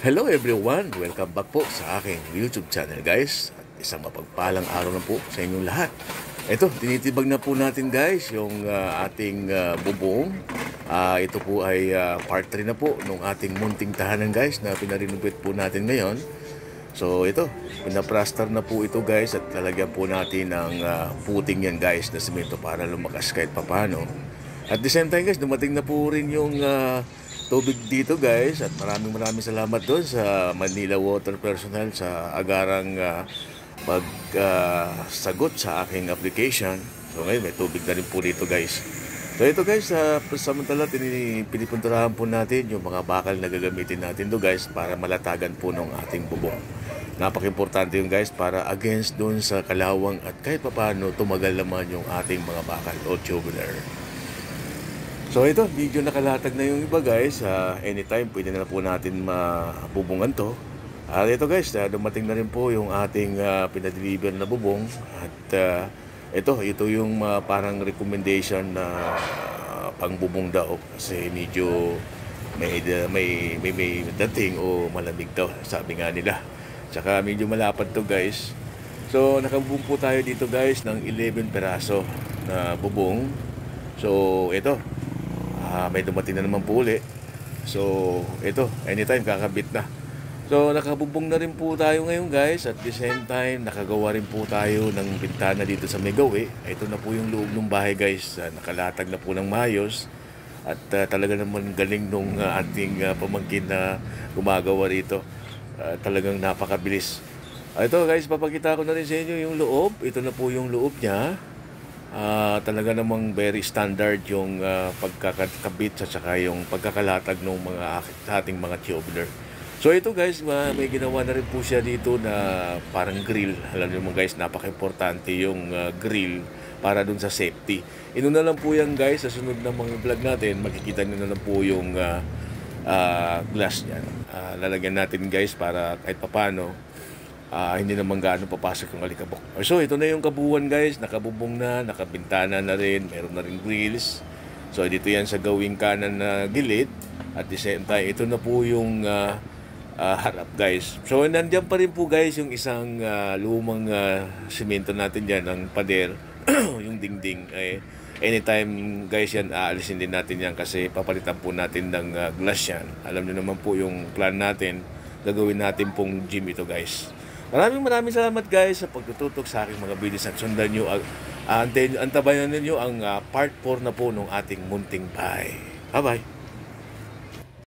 Hello everyone! Welcome back po sa aking YouTube channel guys. At isang mapagpalang araw na po sa inyong lahat. Ito, tinitibag na po natin guys yung ating bubong. Ito po ay part 3 na po ng ating munting tahanan guys na pinarinovate po natin ngayon. So ito, pinaplaster na po ito guys at lalagyan po natin ng puting yan guys na semento para lumakas kahit papano. At the same time guys, dumating na po rin yung tubig dito guys at maraming salamat doon sa Manila Water Personnel sa agarang pagsagot sa aking application. So ngayon may tubig na rin po dito guys. So ito guys, samantala pinipunturahan po natin yung mga bakal na gagamitin natin do guys para malatagan po ng ating bubong. Napaka-importante yung guys para against doon sa kalawang at kahit papaano tumagal naman yung ating mga bakal o tubular. So ito, medyo nakalatag na yung iba guys. Anytime pwede na po natin mabubungan to. At ito guys, dumating na rin po yung ating pinadeliver na bubong. At ito yung parang recommendation na pangbubong daw. Kasi medyo may dating o malamig daw, sabi nga nila. Tsaka medyo malapad to guys. So nakabubong po tayo dito guys ng 11 peraso na bubong. So ito, may dumating na naman po uli. So ito, anytime kakabit na. So nakabubong na rin po tayo ngayon guys. At the same time nakagawa rin po tayo ng bintana dito sa Megawe. Ito na po yung loob ng bahay guys. Nakalatag na po ng maayos. At talaga naman galing nung ating pamangkin na gumagawa rito. Talagang napakabilis. Ito guys, papakita ko na rin sa inyo yung loob. Ito na po yung loob niya. Talaga namang very standard yung pagkakabit at saka yung pagkakalatag ng mga ating mga tubular. So ito guys, may ginawa na rin po siya dito na parang grill. Alam niyo mga guys, napaka-importante yung grill para dun sa safety. Inuna lang po yan guys, sa sunod na mga vlog natin, makikita niyo na lang po yung glass niyan. Lalagyan natin guys para kahit papano hindi naman gaano papasok yung alikabok. So ito na yung kabuuan guys, nakabubong na, nakabintana na rin, meron na rin grills. So dito yan sa gawing kanan na gilid. At the same time, ito na po yung harap guys. So nandiyan pa rin po guys yung isang lumang simento natin dyan, ng pader, yung dingding. Anytime guys yan, aalisin din natin yan kasi papalitan po natin ng glass yan. Alam niyo naman po yung plan natin, gagawin natin pong gym ito guys. Maraming salamat guys sa pagtututok sa aking mga videos at sundan nyo, antabayan ninyo ang part 4 na po ng ating munting bahay. Bye bye!